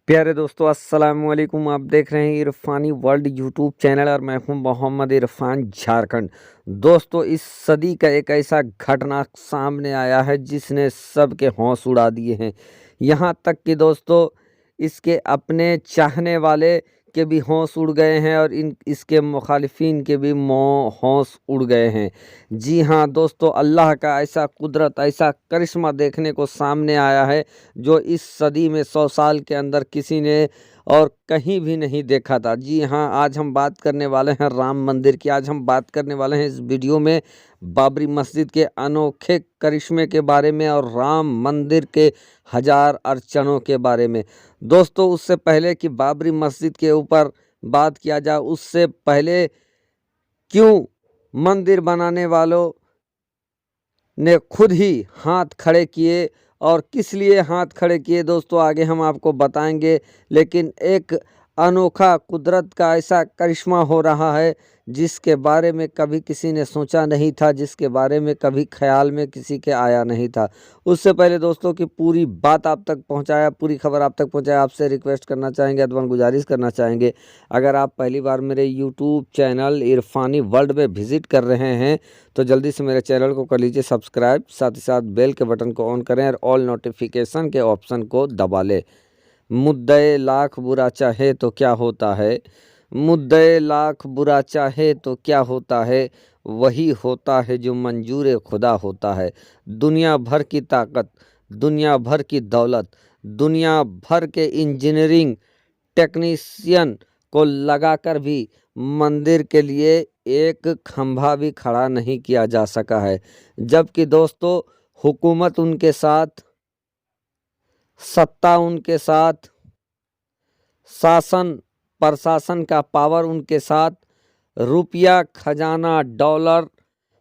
प्यारे दोस्तों, अस्सलाम वालेकुम। आप देख रहे हैं इरफानी वर्ल्ड यूट्यूब चैनल और मैं हूं मोहम्मद इरफान, झारखंड। दोस्तों, इस सदी का एक ऐसा घटना सामने आया है जिसने सबके होश उड़ा दिए हैं। यहां तक कि दोस्तों, इसके अपने चाहने वाले के भी होश उड़ गए हैं और इसके मुखालिफिन के भी होश उड़ गए हैं। जी हाँ दोस्तों, अल्लाह का ऐसा कुदरत, ऐसा करिश्मा देखने को सामने आया है जो इस सदी में 100 साल के अंदर किसी ने और कहीं भी नहीं देखा था। जी हाँ, आज हम बात करने वाले हैं राम मंदिर की। आज हम बात करने वाले हैं इस वीडियो में बाबरी मस्जिद के अनोखे करिश्मे के बारे में और राम मंदिर के हजार अड़चनों के बारे में। दोस्तों, उससे पहले कि बाबरी मस्जिद के ऊपर बात किया जाए, उससे पहले क्यों मंदिर बनाने वालों ने खुद ही हाथ खड़े किए और किस लिए हाथ खड़े किए दोस्तों, आगे हम आपको बताएंगे। लेकिन एक अनोखा कुदरत का ऐसा करिश्मा हो रहा है जिसके बारे में कभी किसी ने सोचा नहीं था, जिसके बारे में कभी ख्याल में किसी के आया नहीं था। उससे पहले दोस्तों की पूरी बात आप तक पहुंचाया, पूरी खबर आप तक पहुंचाया, आपसे रिक्वेस्ट करना चाहेंगे अथवा गुजारिश करना चाहेंगे, अगर आप पहली बार मेरे यूट्यूब चैनल इरफानी वर्ल्ड में विजिट कर रहे हैं तो जल्दी से मेरे चैनल को कर लीजिए सब्सक्राइब, साथ ही साथ बेल के बटन को ऑन करें और ऑल नोटिफिकेशन के ऑप्शन को दबा लें। मुद्दे लाख बुरा चाहे तो क्या होता है, मुद्दे लाख बुरा चाहे तो क्या होता है, वही होता है जो मंजूर खुदा होता है। दुनिया भर की ताकत, दुनिया भर की दौलत, दुनिया भर के इंजीनियरिंग टेक्नीशियन को लगाकर भी मंदिर के लिए एक खंभा भी खड़ा नहीं किया जा सका है। जबकि दोस्तों, हुकूमत उनके साथ, सत्ता उनके साथ, शासन प्रशासन का पावर उनके साथ, रुपया खजाना डॉलर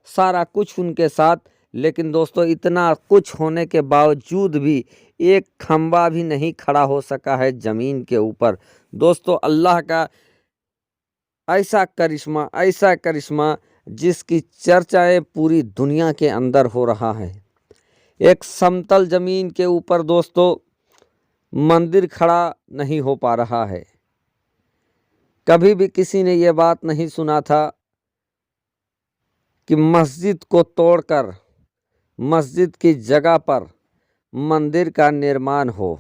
सारा कुछ उनके साथ, लेकिन दोस्तों इतना कुछ होने के बावजूद भी एक खंबा भी नहीं खड़ा हो सका है ज़मीन के ऊपर। दोस्तों, अल्लाह का ऐसा करिश्मा जिसकी चर्चाएं पूरी दुनिया के अंदर हो रहा है। एक समतल ज़मीन के ऊपर दोस्तों मंदिर खड़ा नहीं हो पा रहा है। कभी भी किसी ने यह बात नहीं सुना था कि मस्जिद को तोड़कर मस्जिद की जगह पर मंदिर का निर्माण हो।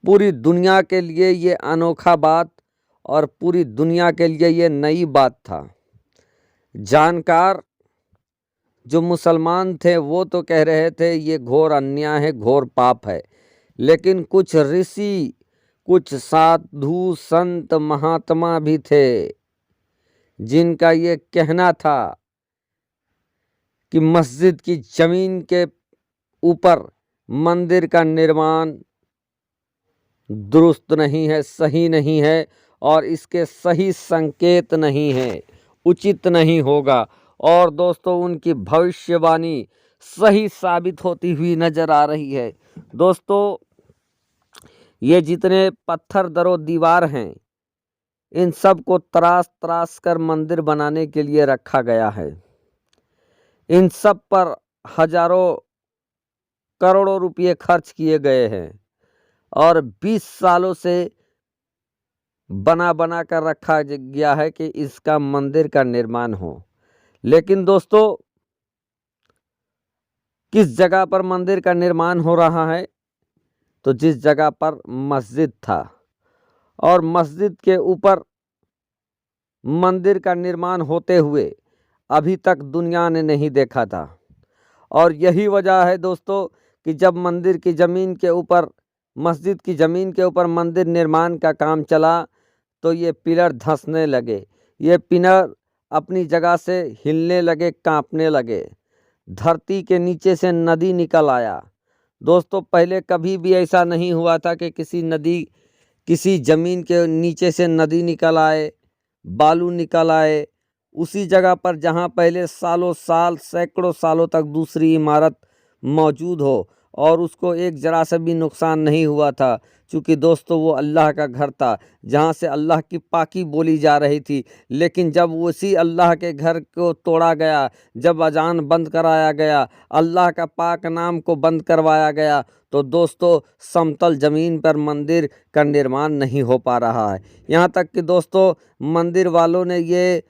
पूरी दुनिया के लिए ये अनोखा बात और पूरी दुनिया के लिए ये नई बात था। जानकार जो मुसलमान थे वो तो कह रहे थे ये घोर अन्याय है, घोर पाप है। लेकिन कुछ ऋषि, कुछ साधु संत महात्मा भी थे जिनका ये कहना था कि मस्जिद की जमीन के ऊपर मंदिर का निर्माण दुरुस्त नहीं है, सही नहीं है और इसके सही संकेत नहीं है, उचित नहीं होगा। और दोस्तों, उनकी भविष्यवाणी सही साबित होती हुई नजर आ रही है। दोस्तों, ये जितने पत्थर दरो दीवार हैं, इन सब को तराश तराश कर मंदिर बनाने के लिए रखा गया है। इन सब पर हजारों करोड़ों रुपये खर्च किए गए हैं और 20 सालों से बना बना कर रखा गया है कि इसका मंदिर का निर्माण हो। लेकिन दोस्तों, किस जगह पर मंदिर का निर्माण हो रहा है? तो जिस जगह पर मस्जिद था और मस्जिद के ऊपर मंदिर का निर्माण होते हुए अभी तक दुनिया ने नहीं देखा था। और यही वजह है दोस्तों कि जब मंदिर की ज़मीन के ऊपर, मस्जिद की ज़मीन के ऊपर मंदिर निर्माण का काम चला तो ये पिलर धंसने लगे, ये पिलर अपनी जगह से हिलने लगे, कांपने लगे। धरती के नीचे से नदी निकल आया। दोस्तों, पहले कभी भी ऐसा नहीं हुआ था कि किसी ज़मीन के नीचे से नदी निकल आए, बालू निकल आए उसी जगह पर जहां पहले सालों साल, सैकड़ों सालों तक दूसरी इमारत मौजूद हो और उसको एक ज़रा सा भी नुकसान नहीं हुआ था, क्योंकि दोस्तों वो अल्लाह का घर था जहाँ से अल्लाह की पाकी बोली जा रही थी। लेकिन जब उसी अल्लाह के घर को तोड़ा गया, जब अजान बंद कराया गया, अल्लाह का पाक नाम को बंद करवाया गया, तो दोस्तों समतल ज़मीन पर मंदिर का निर्माण नहीं हो पा रहा है। यहाँ तक कि दोस्तों मंदिर वालों ने ये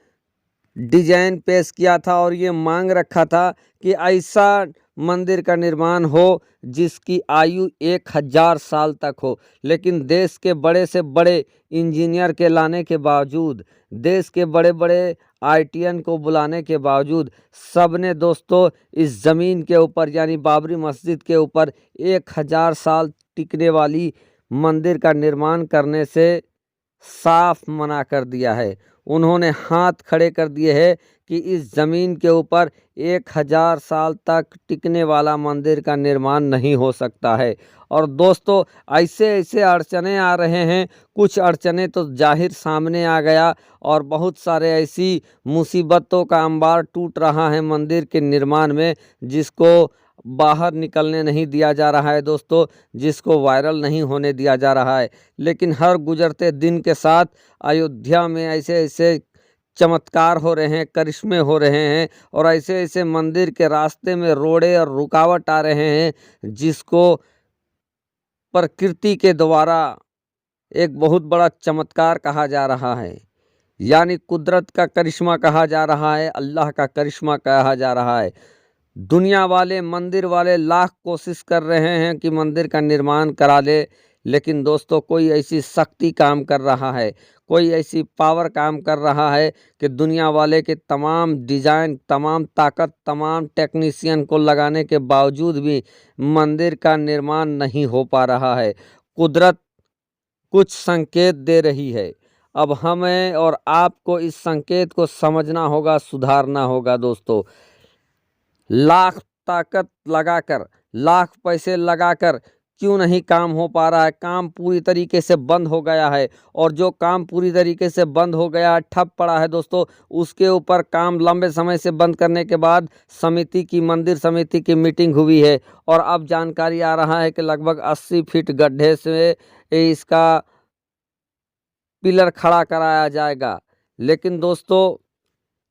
डिजाइन पेश किया था और ये मांग रखा था कि ऐसा मंदिर का निर्माण हो जिसकी आयु 1000 साल तक हो। लेकिन देश के बड़े से बड़े इंजीनियर के लाने के बावजूद, देश के बड़े बड़े आईटीएन को बुलाने के बावजूद, सब ने दोस्तों इस ज़मीन के ऊपर यानी बाबरी मस्जिद के ऊपर 1000 साल टिकने वाली मंदिर का निर्माण करने से साफ मना कर दिया है। उन्होंने हाथ खड़े कर दिए हैं कि इस ज़मीन के ऊपर 1000 साल तक टिकने वाला मंदिर का निर्माण नहीं हो सकता है। और दोस्तों ऐसे ऐसे अड़चने आ रहे हैं, कुछ अड़चने तो जाहिर सामने आ गया और बहुत सारे ऐसी मुसीबतों का अंबार टूट रहा है मंदिर के निर्माण में, जिसको बाहर निकलने नहीं दिया जा रहा है दोस्तों, जिसको वायरल नहीं होने दिया जा रहा है। लेकिन हर गुजरते दिन के साथ अयोध्या में ऐसे ऐसे चमत्कार हो रहे हैं, करिश्मे हो रहे हैं और ऐसे ऐसे मंदिर के रास्ते में रोड़े और रुकावट आ रहे हैं, जिसको प्रकृति के द्वारा एक बहुत बड़ा चमत्कार कहा जा रहा है, यानी कुदरत का करिश्मा कहा जा रहा है, अल्लाह का करिश्मा कहा जा रहा है। दुनिया वाले, मंदिर वाले लाख कोशिश कर रहे हैं कि मंदिर का निर्माण करा ले, लेकिन दोस्तों कोई ऐसी शक्ति काम कर रहा है, कोई ऐसी पावर काम कर रहा है कि दुनिया वाले के तमाम डिज़ाइन, तमाम ताकत, तमाम टेक्नीशियन को लगाने के बावजूद भी मंदिर का निर्माण नहीं हो पा रहा है। कुदरत कुछ संकेत दे रही है। अब हमें और आपको इस संकेत को समझना होगा, सुधारना होगा दोस्तों। लाख ताकत लगाकर, लाख पैसे लगाकर क्यों नहीं काम हो पा रहा है? काम पूरी तरीके से बंद हो गया है और जो काम पूरी तरीके से बंद हो गया है, ठप पड़ा है दोस्तों, उसके ऊपर काम लंबे समय से बंद करने के बाद मंदिर समिति की मीटिंग हुई है और अब जानकारी आ रहा है कि लगभग 80 फीट गड्ढे से इसका पिलर खड़ा कराया जाएगा। लेकिन दोस्तों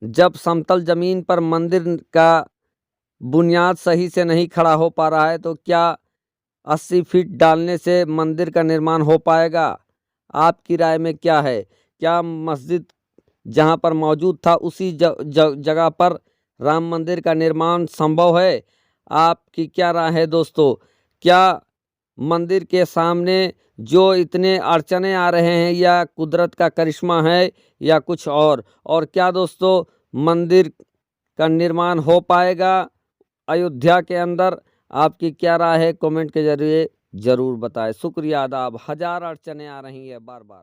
जब समतल ज़मीन पर मंदिर का बुनियाद सही से नहीं खड़ा हो पा रहा है, तो क्या 80 फीट डालने से मंदिर का निर्माण हो पाएगा? आपकी राय में क्या है? क्या मस्जिद जहां पर मौजूद था उसी जगह पर राम मंदिर का निर्माण संभव है? आपकी क्या राय है दोस्तों? क्या मंदिर के सामने जो इतने अड़चने आ रहे हैं, या कुदरत का करिश्मा है या कुछ और क्या दोस्तों मंदिर का निर्माण हो पाएगा अयोध्या के अंदर? आपकी क्या राय है? कमेंट के जरिए ज़रूर बताएं। शुक्रिया, आदाब। 1000 अड़चने आ रही है बार बार।